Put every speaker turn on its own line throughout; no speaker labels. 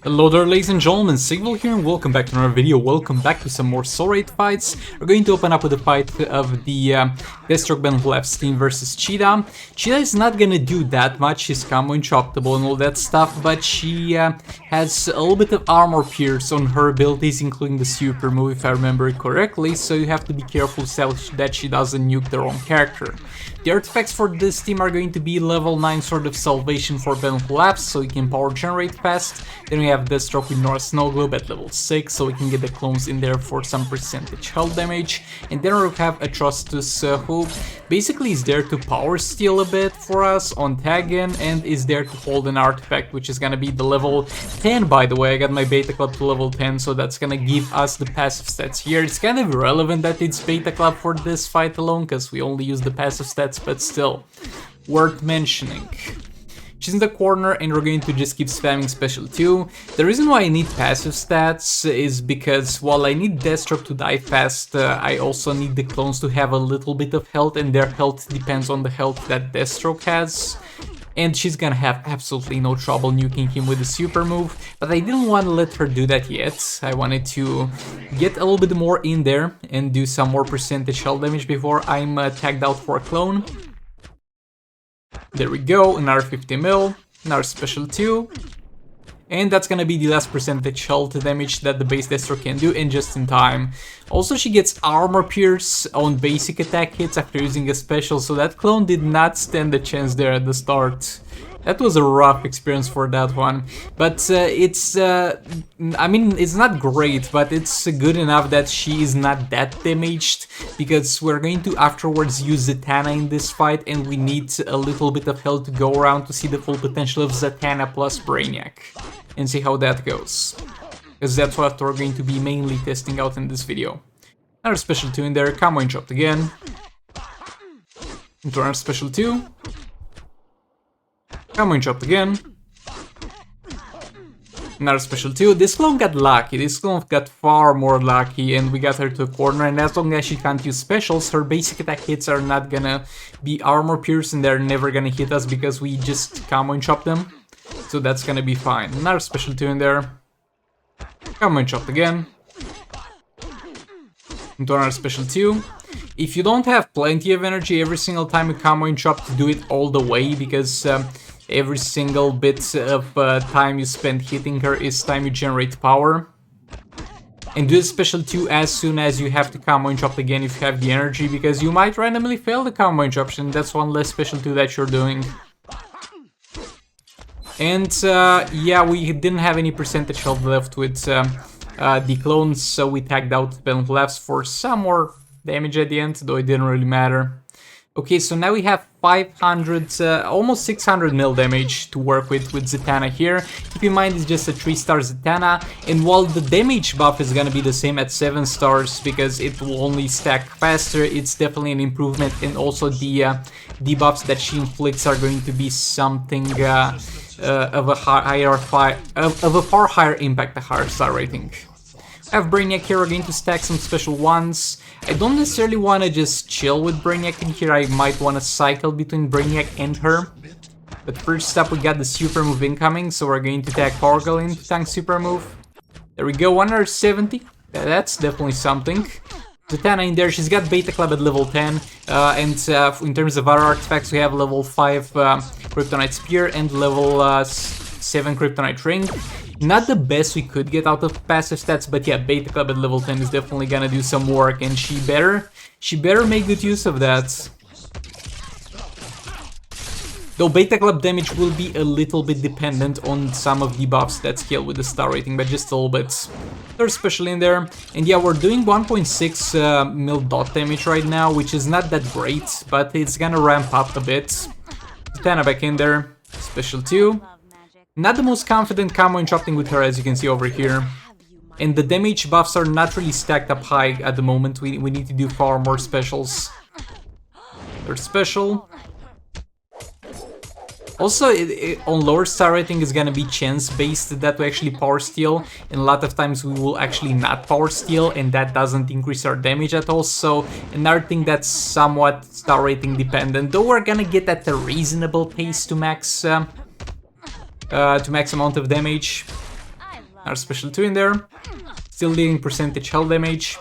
Hello there, ladies and gentlemen, Sigval here and welcome back to another video. Welcome back to some more Soul Raid fights. We're going to open up with the fight of the Deathstroke Benflef's team versus Cheetah. Cheetah is not gonna do that much, she's combo inchoppable and all that stuff, but she has a little bit of armor pierce on her abilities, including the super move if I remember it correctly, so you have to be careful that she doesn't nuke their own character. The artifacts for this team are going to be level 9 Sword of Salvation for Benflef, so you can power generate fast. Then we have Deathstroke with North Snow Globe at level 6, so we can get the clones in there for some percentage health damage. And then we have Atrocitus, who basically is there to power steal a bit for us on tag-in, and is there to hold an artifact, which is gonna be the level 10, by the way. I got my Beta Club to level 10, so that's gonna give us the passive stats here. It's kind of irrelevant that it's Beta Club for this fight alone, because we only use the passive stats, but still, worth mentioning. She's in the corner and we're going to just keep spamming special 2. The reason why I need passive stats is because while I need Deathstroke to die fast, I also need the clones to have a little bit of health, and their health depends on the health that Deathstroke has. And she's gonna have absolutely no trouble nuking him with the super move, but I didn't want to let her do that yet. I wanted to get a little bit more in there and do some more percentage health damage before I'm tagged out for a clone. There we go, another 50 mil, another special 2. And that's gonna be the last percentage health damage that the base Deathstroke can do, and just in time. Also, she gets armor pierce on basic attack hits after using a special, so that clone did not stand a chance there at the start. That was a rough experience for that one, but I mean, it's not great, but it's good enough that she is not that damaged, because we're going to afterwards use Zatanna in this fight, and we need a little bit of health to go around to see the full potential of Zatanna plus Brainiac, and see how that goes, because that's what we're going to be mainly testing out in this video. Another special 2 in there, combo interrupt again, into another special 2. Combo interrupt again. Another special 2. This clone got lucky. This clone got far more lucky, and we got her to a corner, and as long as she can't use specials, her basic attack hits are not gonna be armor pierce, and they're never gonna hit us because we just combo interrupt them. So that's gonna be fine. Another special 2 in there. Combo interrupt again. Into another special 2. If you don't have plenty of energy every single time you combo interrupt, do it all the way, because every single bit of time you spend hitting her is time you generate power. And do a special 2 as soon as you have to combo interrupt again if you have the energy, because you might randomly fail the combo interruption. That's one less special 2 that you're doing. And yeah, we didn't have any percentage health left with the clones, so we tagged out Benflefs for some more damage at the end, though it didn't really matter. Okay, so now we have 500, almost 600 mil damage to work with Zatanna here. Keep in mind it's just a 3-star Zatanna, and while the damage buff is gonna be the same at 7 stars because it will only stack faster, it's definitely an improvement, and also the debuffs that she inflicts are going to be something of a far higher impact, a higher star rating. I have Brainiac here, we're going to stack some special 1s. I don't necessarily want to just chill with Brainiac in here, I might want to cycle between Brainiac and her. But first up we got the super move incoming, so we're going to tag Power Galleon to tank super move. There we go, 170, that's definitely something. Zatanna in there, she's got Beta Club at level 10, and in terms of other artifacts we have level 5 Kryptonite Spear and level 7 Kryptonite Ring. Not the best we could get out of passive stats, but yeah, Beta Club at level 10 is definitely gonna do some work, and she better make good use of that. Though Beta Club damage will be a little bit dependent on some of the buffs that scale with the star rating, but just a little bit. They're special in there, and yeah, we're doing 1.6 mil dot damage right now, which is not that great, but it's gonna ramp up a bit. Zatanna back in there, special 2. Not the most confident combo interrupting with her, as you can see over here. And the damage buffs are not really stacked up high at the moment, we need to do far more specials. Third special. Also, on lower star rating is gonna be chance based that we actually power steal, and a lot of times we will actually not power steal, and that doesn't increase our damage at all. So another thing that's somewhat star rating dependent, though we're gonna get at a reasonable pace to max amount of damage. Our special 2 in there. Still dealing percentage health damage.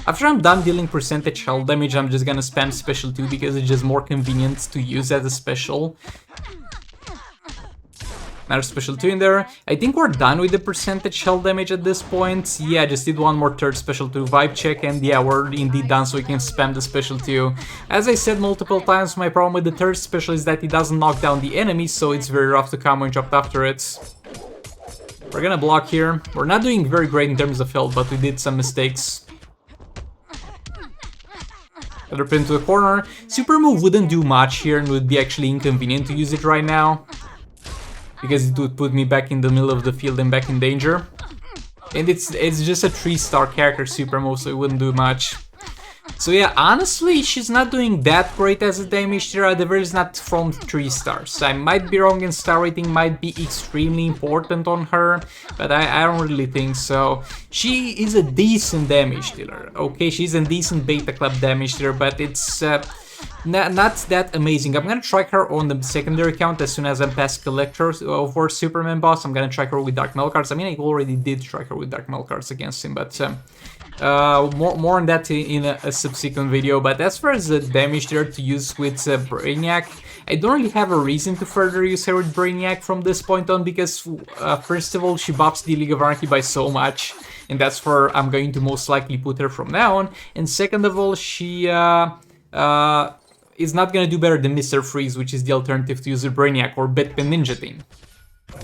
After I'm done dealing percentage health damage, I'm just gonna spam special 2 because it's just more convenient to use as a special. Another special 2 in there. I think we're done with the percentage health damage at this point. Yeah, I just did one more third special 2 vibe check, and yeah, we're indeed done, so we can spam the special 2. As I said multiple times, my problem with the third special is that it doesn't knock down the enemy, so it's very rough to combo and jump after it. We're gonna block here. We're not doing very great in terms of health, but we did some mistakes. Another pin to the corner. Super move wouldn't do much here and would be actually inconvenient to use it right now, because it would put me back in the middle of the field and back in danger. And it's just a 3-star character super move, so it wouldn't do much. So yeah, honestly, she's not doing that great as a damage dealer, at the very least not from 3 stars. I might be wrong and star rating might be extremely important on her, but I don't really think so. She is a decent damage dealer, okay? She's a decent beta club damage dealer, but it's not that amazing. I'm gonna try her on the secondary account as soon as I'm past Collector for Superman boss. I'm gonna try her with Dark Metal cards. I mean, I already did try her with Dark Metal cards against him, but more on that in a subsequent video. But as far as the damage there to use with Brainiac, I don't really have a reason to further use her with Brainiac from this point on, because first of all, she buffs the League of Anarchy by so much, and that's where I'm going to most likely put her from now on. And second of all, she is not gonna do better than Mr. Freeze, which is the alternative to use a Brainiac or Batman Ninja team.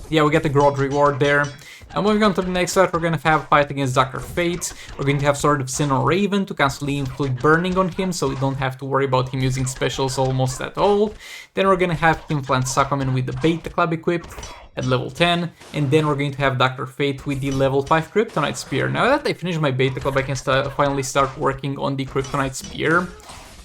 Yeah, we get the growth reward there. And moving on to the next fight, we're gonna have a fight against Dr. Fate. We're going to have Sword of Sin on Raven to constantly inflict burning on him, so we don't have to worry about him using specials almost at all. Then we're gonna have him plant Succumbin with the Beta Club equipped at level 10, and then we're going to have Dr. Fate with the level 5 Kryptonite Spear. Now that I finished my Beta Club, I can finally start working on the Kryptonite Spear.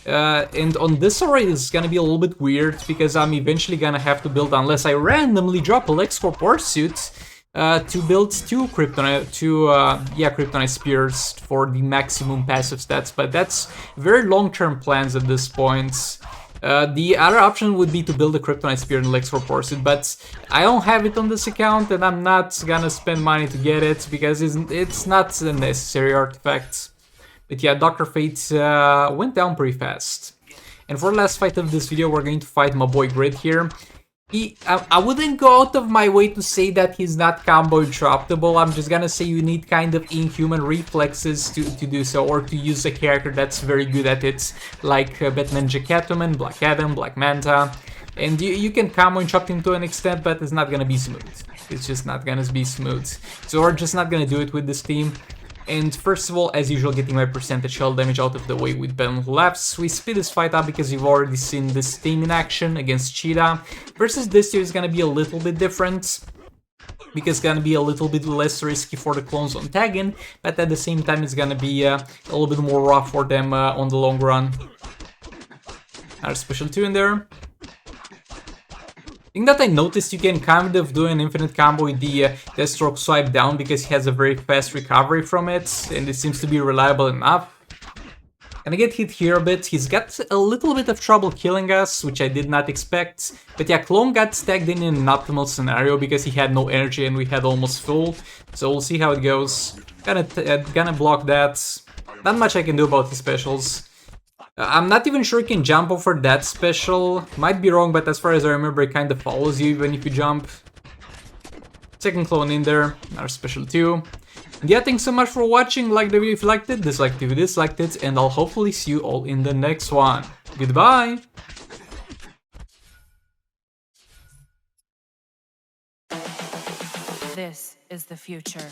And on this already, it's gonna be a little bit weird, because I'm eventually gonna have to build, unless I randomly drop a LexCorp War Suit, to build two Kryptonite Spears for the maximum passive stats, but that's very long-term plans at this point. The other option would be to build a Kryptonite Spear and LexCorp War Suit, but I don't have it on this account, and I'm not gonna spend money to get it, because it's not a necessary artifact. But yeah, Dr. Fate went down pretty fast. And for the last fight of this video, we're going to fight my boy Grid here. I wouldn't go out of my way to say that he's not combo interruptible. I'm just gonna say you need kind of inhuman reflexes to do so, or to use a character that's very good at it, like Batman Catwoman, Black Adam, Black Manta. And you can combo interrupt him to an extent, but it's not gonna be smooth. It's just not gonna be smooth. So we're just not gonna do it with this team. And first of all, as usual, getting my percentage health damage out of the way with Ben Laughs. We speed this fight up because you've already seen this team in action against Cheetah. Versus this tier is gonna be a little bit different, because it's gonna be a little bit less risky for the clones on tagging, but at the same time it's gonna be a little bit more rough for them on the long run. Another special 2 in there. Thing that I noticed, you can kind of do an infinite combo with the Deathstroke swipe down, because he has a very fast recovery from it, and it seems to be reliable enough. Gonna get hit here a bit. He's got a little bit of trouble killing us, which I did not expect. But yeah, Clone got tagged in an optimal scenario because he had no energy and we had almost full. So we'll see how it goes. Gonna block that. Not much I can do about his specials. I'm not even sure you can jump over that special. Might be wrong, but as far as I remember, it kind of follows you even if you jump. Second clone in there, another special 2. And yeah, thanks so much for watching. Like the video if you liked it, dislike the video if you disliked it, and I'll hopefully see you all in the next one. Goodbye!
This is the future.